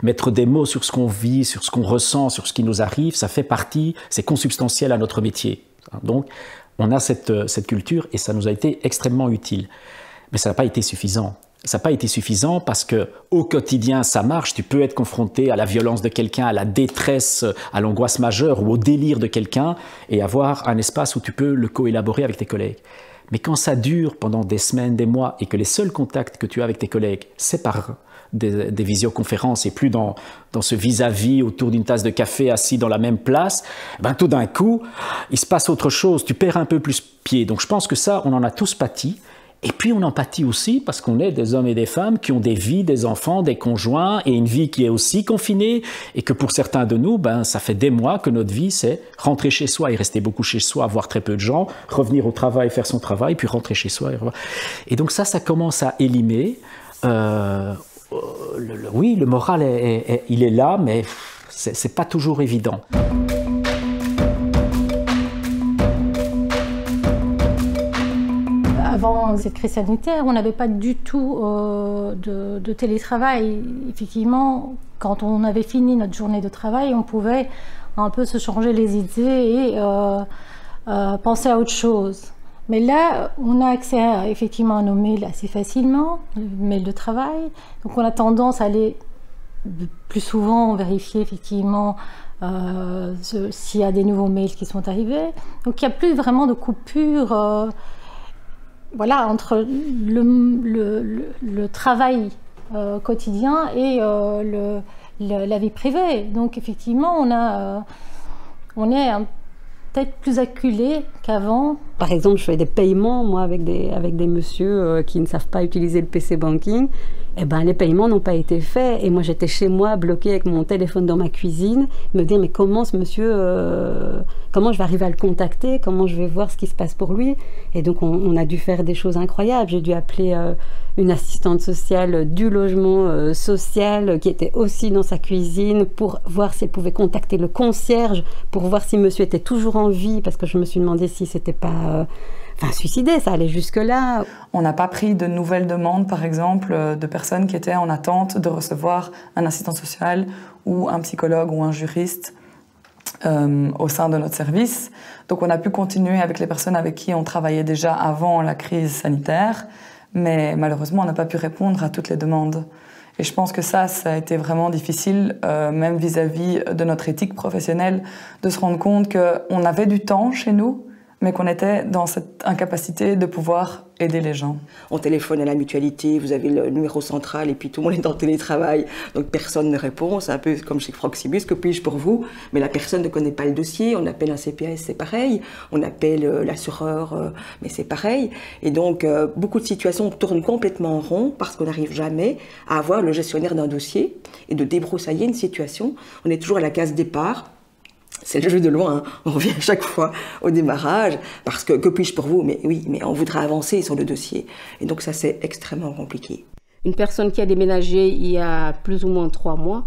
Mettre des mots sur ce qu'on vit, sur ce qu'on ressent, sur ce qui nous arrive, ça fait partie, c'est consubstantiel à notre métier. Donc, on a cette culture et ça nous a été extrêmement utile. Mais ça n'a pas été suffisant. Ça n'a pas été suffisant parce qu'au quotidien, ça marche. Tu peux être confronté à la violence de quelqu'un, à la détresse, à l'angoisse majeure ou au délire de quelqu'un et avoir un espace où tu peux le co-élaborer avec tes collègues. Mais quand ça dure pendant des semaines, des mois et que les seuls contacts que tu as avec tes collègues, c'est par des visioconférences et plus dans ce vis-à-vis autour d'une tasse de café assis dans la même place, ben tout d'un coup, il se passe autre chose. Tu perds un peu plus pied. Donc je pense que ça, on en a tous pâti. Et puis on en pâtit aussi parce qu'on est des hommes et des femmes qui ont des vies, des enfants, des conjoints et une vie qui est aussi confinée et que pour certains de nous, ben, ça fait des mois que notre vie c'est rentrer chez soi et rester beaucoup chez soi, voir très peu de gens, revenir au travail, faire son travail, puis rentrer chez soi. Et donc ça commence à élimer. Oui, le moral, il est là, mais c'est pas toujours évident. Avant cette crise sanitaire, on n'avait pas du tout de télétravail. Effectivement, quand on avait fini notre journée de travail, on pouvait un peu se changer les idées et penser à autre chose. Mais là, on a accès effectivement à nos mails assez facilement, les mails de travail. Donc on a tendance à aller plus souvent vérifier effectivement s'il y a des nouveaux mails qui sont arrivés. Donc il n'y a plus vraiment de coupure voilà, entre le travail quotidien et la vie privée. Donc effectivement, on est peut-être plus acculé qu'avant. Par exemple, je fais des paiements, moi, avec des messieurs qui ne savent pas utiliser le PC banking. Eh ben, les paiements n'ont pas été faits. Et moi, j'étais chez moi, bloquée avec mon téléphone dans ma cuisine, me dire, mais comment ce monsieur, comment je vais arriver à le contacter, comment je vais voir ce qui se passe pour lui. Et donc, on a dû faire des choses incroyables. J'ai dû appeler une assistante sociale du logement social qui était aussi dans sa cuisine pour voir si elle pouvait contacter le concierge, pour voir si monsieur était toujours en vie, parce que je me suis demandé si c'était pas... suicidé, ça allait jusque-là. On n'a pas pris de nouvelles demandes, par exemple, de personnes qui étaient en attente de recevoir un assistant social ou un psychologue ou un juriste au sein de notre service. Donc on a pu continuer avec les personnes avec qui on travaillait déjà avant la crise sanitaire, mais malheureusement on n'a pas pu répondre à toutes les demandes. Et je pense que ça a été vraiment difficile, même vis-à-vis de notre éthique professionnelle, de se rendre compte qu'on avait du temps chez nous, mais qu'on était dans cette incapacité de pouvoir aider les gens. On téléphone à la mutualité, vous avez le numéro central et puis tout le monde est dans le télétravail, donc personne ne répond. C'est un peu comme chez Proximus, que puis-je pour vous? Mais la personne ne connaît pas le dossier, on appelle un CPS, c'est pareil, on appelle l'assureur, mais c'est pareil. Et donc beaucoup de situations tournent complètement en rond parce qu'on n'arrive jamais à avoir le gestionnaire d'un dossier et de débroussailler une situation. On est toujours à la case départ. C'est le jeu de loin, hein. On revient à chaque fois au démarrage, parce que puis-je pour vous? Mais oui, mais on voudrait avancer sur le dossier. Et donc ça, c'est extrêmement compliqué. Une personne qui a déménagé il y a plus ou moins 3 mois,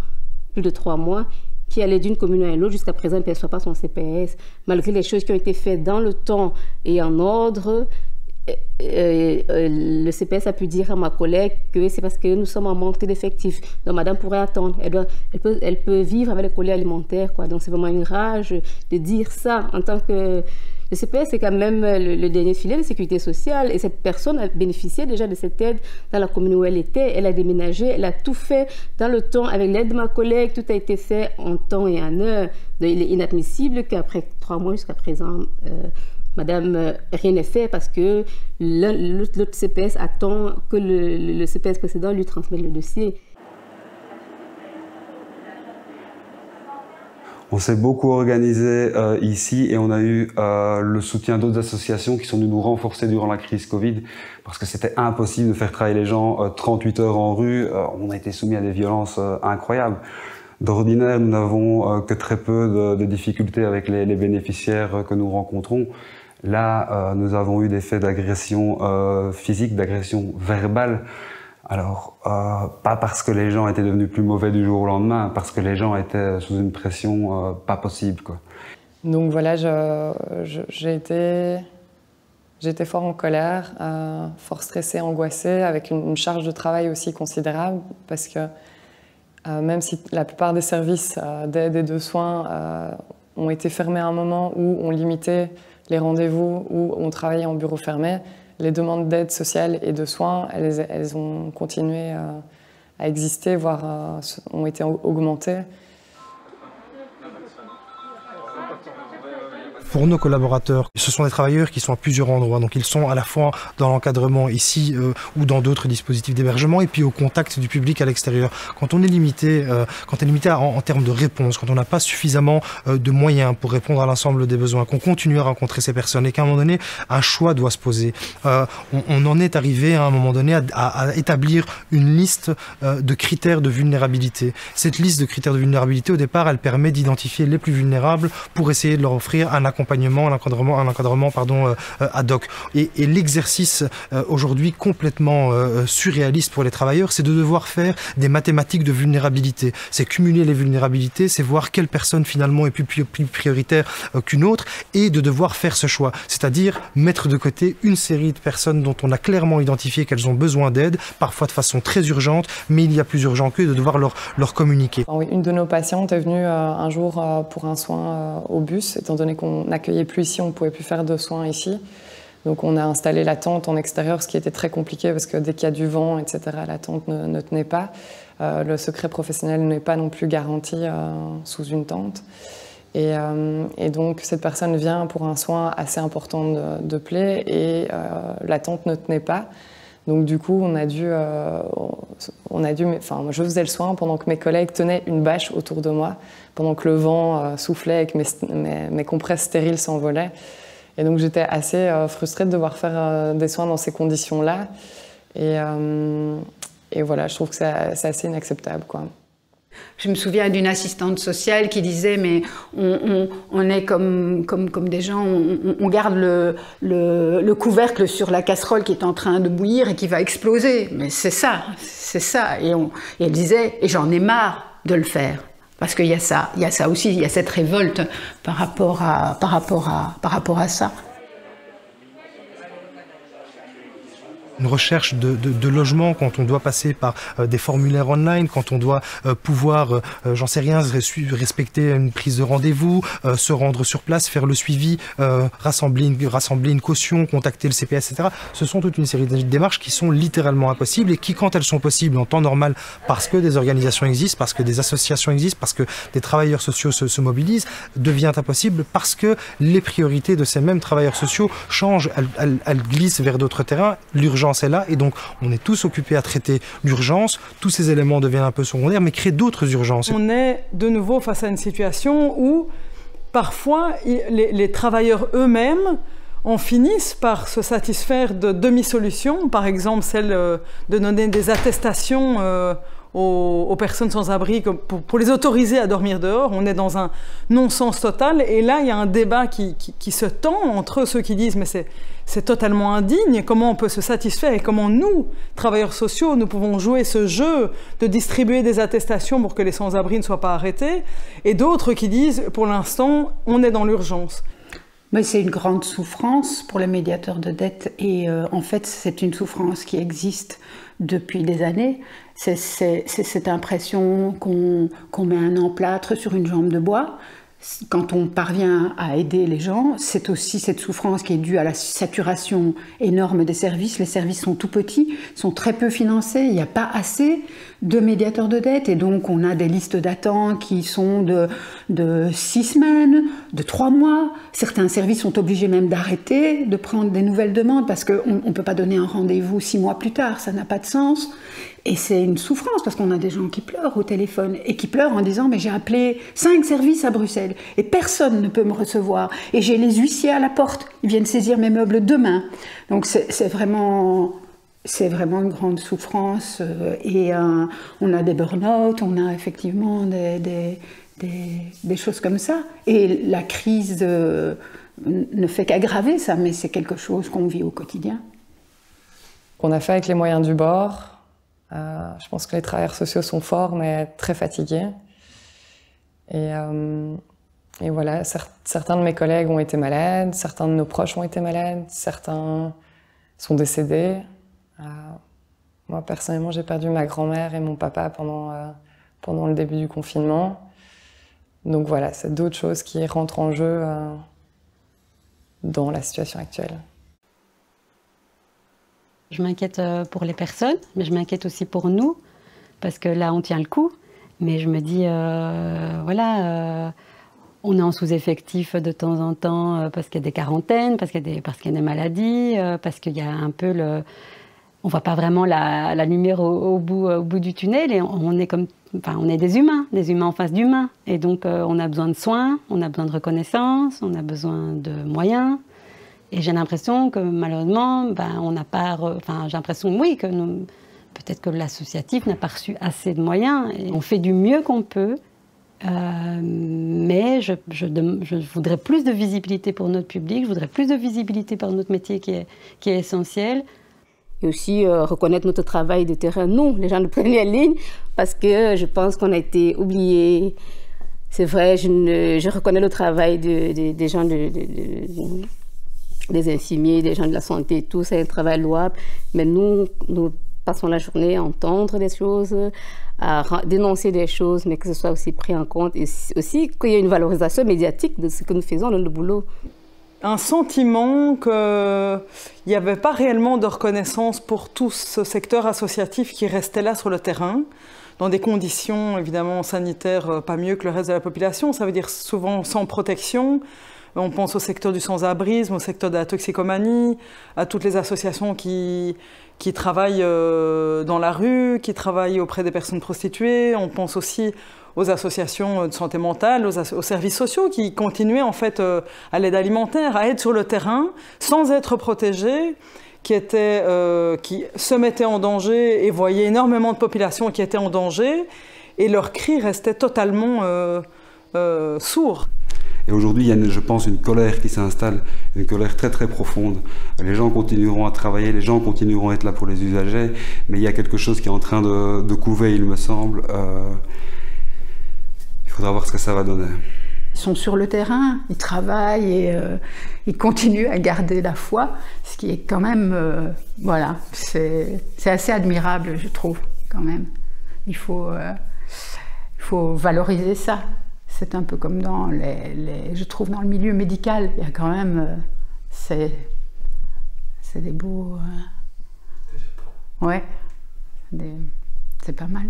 plus de 3 mois, qui allait d'une commune à l'autre, jusqu'à présent, ne perçoit pas son CPS, malgré les choses qui ont été faites dans le temps et en ordre. Le CPS a pu dire à ma collègue que c'est parce que nous sommes en manque d'effectifs. Donc madame pourrait attendre. Elle peut vivre avec les colis alimentaires, quoi. Donc c'est vraiment une rage de dire ça en tant que... Le CPS, c'est quand même le dernier filet de sécurité sociale et cette personne a bénéficié déjà de cette aide dans la commune où elle était. Elle a déménagé, elle a tout fait dans le temps avec l'aide de ma collègue. Tout a été fait en temps et en heure. Donc il est inadmissible qu'après 3 mois jusqu'à présent... Madame, rien n'est fait parce que l'autre CPS attend que le CPS précédent lui transmette le dossier. On s'est beaucoup organisé ici et on a eu le soutien d'autres associations qui sont venues nous renforcer durant la crise Covid parce que c'était impossible de faire travailler les gens 38 heures en rue. On a été soumis à des violences incroyables. D'ordinaire, nous n'avons que très peu de difficultés avec les bénéficiaires que nous rencontrons. Là, nous avons eu des faits d'agression physique, d'agression verbale. Alors, pas parce que les gens étaient devenus plus mauvais du jour au lendemain, parce que les gens étaient sous une pression pas possible, quoi. Donc voilà, j'ai été fort en colère, fort stressée, angoissée, avec une charge de travail aussi considérable, parce que Même si la plupart des services d'aide et de soins ont été fermés à un moment où on limitait les rendez-vous, où on travaillait en bureau fermé, les demandes d'aide sociale et de soins, elles ont continué à exister, voire ont été augmentées. Pour nos collaborateurs, ce sont des travailleurs qui sont à plusieurs endroits, donc ils sont à la fois dans l'encadrement ici ou dans d'autres dispositifs d'hébergement et puis au contact du public à l'extérieur. Quand on est limité, en termes de réponse, quand on n'a pas suffisamment de moyens pour répondre à l'ensemble des besoins, qu'on continue à rencontrer ces personnes et qu'à un moment donné, un choix doit se poser. On en est arrivé à un moment donné à établir une liste de critères de vulnérabilité. Cette liste de critères de vulnérabilité, au départ, elle permet d'identifier les plus vulnérables pour essayer de leur offrir un accompagnement, un encadrement ad hoc. Et l'exercice aujourd'hui complètement surréaliste pour les travailleurs, c'est de devoir faire des mathématiques de vulnérabilité. C'est cumuler les vulnérabilités, c'est voir quelle personne finalement est plus prioritaire qu'une autre et de devoir faire ce choix. C'est-à-dire mettre de côté une série de personnes dont on a clairement identifié qu'elles ont besoin d'aide, parfois de façon très urgente, mais il y a plus urgent qu'eux, de devoir leur communiquer. Oui, une de nos patientes est venue un jour pour un soin au bus, étant donné qu'on n'accueillait plus ici, on ne pouvait plus faire de soins ici. Donc on a installé la tente en extérieur, ce qui était très compliqué parce que dès qu'il y a du vent, etc., la tente ne tenait pas. Le secret professionnel n'est pas non plus garanti sous une tente. Et donc cette personne vient pour un soin assez important de plaie et la tente ne tenait pas. Donc du coup, moi je faisais le soin pendant que mes collègues tenaient une bâche autour de moi, pendant que le vent soufflait et que mes compresses stériles s'envolaient. Et donc j'étais assez frustrée de devoir faire des soins dans ces conditions-là. Et voilà, je trouve que c'est assez inacceptable, quoi. Je me souviens d'une assistante sociale qui disait mais on est comme des gens, on garde le couvercle sur la casserole qui est en train de bouillir et qui va exploser. Mais c'est ça. Et elle disait et j'en ai marre de le faire parce qu'il y a ça aussi, il y a cette révolte par rapport à ça. Une recherche de logement quand on doit passer par des formulaires online, quand on doit pouvoir, j'en sais rien, respecter une prise de rendez-vous, se rendre sur place, faire le suivi, rassembler une caution, contacter le CPS, etc. Ce sont toute une série de démarches qui sont littéralement impossibles et qui, quand elles sont possibles en temps normal, parce que des organisations existent, parce que des associations existent, parce que des travailleurs sociaux se mobilisent, devient impossible parce que les priorités de ces mêmes travailleurs sociaux changent, elles glissent vers d'autres terrains. L'urgence est là et donc on est tous occupés à traiter l'urgence, tous ces éléments deviennent un peu secondaires mais créent d'autres urgences. On est de nouveau face à une situation où parfois les travailleurs eux-mêmes en finissent par se satisfaire de demi-solutions, par exemple celle de donner des attestations aux personnes sans abri pour les autoriser à dormir dehors. On est dans un non-sens total et là il y a un débat qui se tend entre ceux qui disent mais c'est totalement indigne, comment on peut se satisfaire et comment nous, travailleurs sociaux, nous pouvons jouer ce jeu de distribuer des attestations pour que les sans-abri ne soient pas arrêtés, et d'autres qui disent pour l'instant on est dans l'urgence. Mais c'est une grande souffrance pour les médiateurs de dette et en fait c'est une souffrance qui existe depuis des années. C'est cette impression qu'on met un emplâtre sur une jambe de bois. Quand on parvient à aider les gens, c'est aussi cette souffrance qui est due à la saturation énorme des services. Les services sont tout petits, sont très peu financés, il n'y a pas assez de médiateurs de dette et donc on a des listes d'attente qui sont de 6 semaines, de 3 mois. Certains services sont obligés même d'arrêter, de prendre des nouvelles demandes parce qu'on ne peut pas donner un rendez-vous 6 mois plus tard, ça n'a pas de sens. Et c'est une souffrance parce qu'on a des gens qui pleurent au téléphone et qui pleurent en disant mais j'ai appelé 5 services à Bruxelles et personne ne peut me recevoir et j'ai les huissiers à la porte, ils viennent saisir mes meubles demain. Donc c'est vraiment une grande souffrance et on a des burn-out, on a effectivement des choses comme ça et la crise ne fait qu'aggraver ça, mais c'est quelque chose qu'on vit au quotidien. On a fait avec les moyens du bord. Je pense que les travailleurs sociaux sont forts, mais très fatigués. Et voilà, certains de mes collègues ont été malades, certains de nos proches ont été malades, certains sont décédés. Moi, personnellement, j'ai perdu ma grand-mère et mon papa pendant pendant le début du confinement. Donc voilà, c'est d'autres choses qui rentrent en jeu dans la situation actuelle. Je m'inquiète pour les personnes, mais je m'inquiète aussi pour nous, parce que là, on tient le coup. Mais je me dis, on est en sous-effectif de temps en temps parce qu'il y a des quarantaines, parce qu'il y a des maladies, parce qu'il y a un peu le... On ne voit pas vraiment la lumière au bout du tunnel, et on est des humains en face d'humains. Et donc, on a besoin de soins, on a besoin de reconnaissance, on a besoin de moyens. Et j'ai l'impression que malheureusement, on n'a pas... j'ai l'impression, oui, que peut-être que l'associatif n'a pas reçu assez de moyens. Et on fait du mieux qu'on peut, mais je voudrais plus de visibilité pour notre public, je voudrais plus de visibilité pour notre métier qui est essentiel. Et aussi reconnaître notre travail de terrain, nous, les gens de première ligne, parce que je pense qu'on a été oubliés. C'est vrai, je reconnais le travail des gens, des infirmiers, des gens de la santé, tout, c'est un travail louable, mais nous passons la journée à entendre des choses, à dénoncer des choses, mais que ce soit aussi pris en compte, et aussi qu'il y ait une valorisation médiatique de ce que nous faisons dans le boulot. Un sentiment qu'il n'y avait pas réellement de reconnaissance pour tout ce secteur associatif qui restait là sur le terrain, dans des conditions évidemment sanitaires pas mieux que le reste de la population, ça veut dire souvent sans protection. On pense au secteur du sans-abrisme, au secteur de la toxicomanie, à toutes les associations qui travaillent dans la rue, qui travaillent auprès des personnes prostituées. On pense aussi aux associations de santé mentale, aux services sociaux qui continuaient en fait à l'aide alimentaire, à être sur le terrain sans être protégés, qui se mettaient en danger et voyaient énormément de populations qui étaient en danger, et leurs cris restaient totalement sourds. Et aujourd'hui, il y a, je pense, une colère qui s'installe, une colère très très profonde. Les gens continueront à travailler, les gens continueront à être là pour les usagers, mais il y a quelque chose qui est en train de couver, il me semble. Il faudra voir ce que ça va donner. Ils sont sur le terrain, ils travaillent et ils continuent à garder la foi, ce qui est quand même, voilà, c'est assez admirable, je trouve, quand même. Il faut valoriser ça. C'est un peu comme dans je trouve dans le milieu médical, il y a quand même, c'est des beaux, ouais, c'est pas mal.